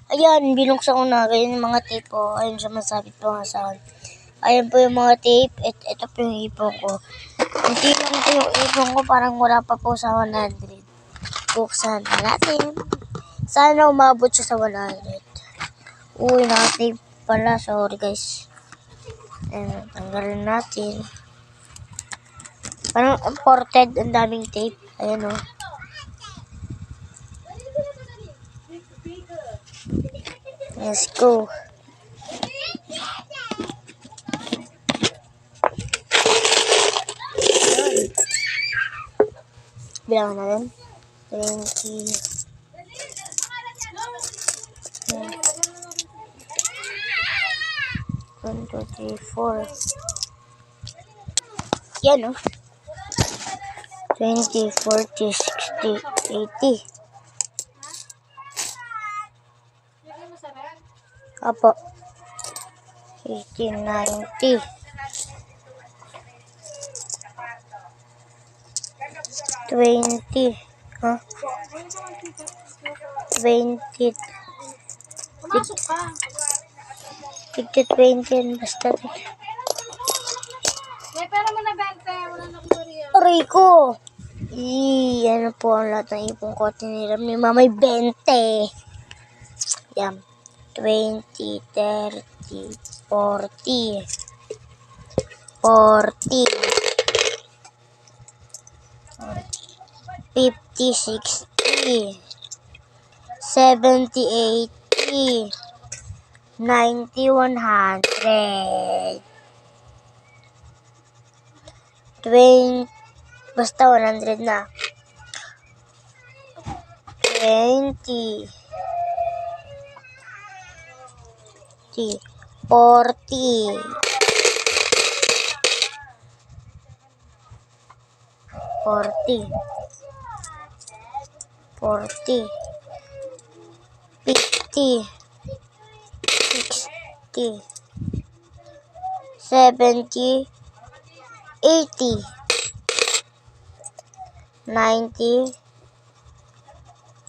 Ayan, binuksan ko na. Ganyan yung mga tape ko. Ayun siya, masabit po nga sa akin. Ayan po yung mga tape. Ito po yung ipon ko. Hindi lang po yung ipon ko. Parang wala pa po sa 100. Buksan na natin. Sana umabot siya sa 100. Uy, naka-tape pala. Sorry guys. Ayan, tanggalin natin. Parang imported. Ang daming tape. Ayan o. Let's go. Bilangan natin. 20. 1, 2, 3, 4. Yan o. 20, 40, 60, 80. Apo. 80, 90. 20. Huh? 20. Tigti 20 basta. May pera mo na 20. Wala na kumariya. Aray ko! Ano po ang lahat ng ipon ko. Tiniram ni Mama 20. Yan. 20, 30, 40. 40. 50, 60. 70, 80. 90, 100. 20. Basta 100 na. 20. 40. 40. 40. 50. 60. 70. 80. 90.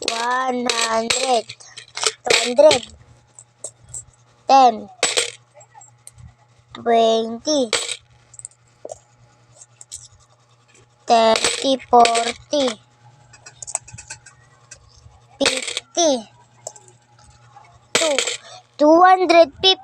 100. 200. 10. 20. 30, 40. 50. 250.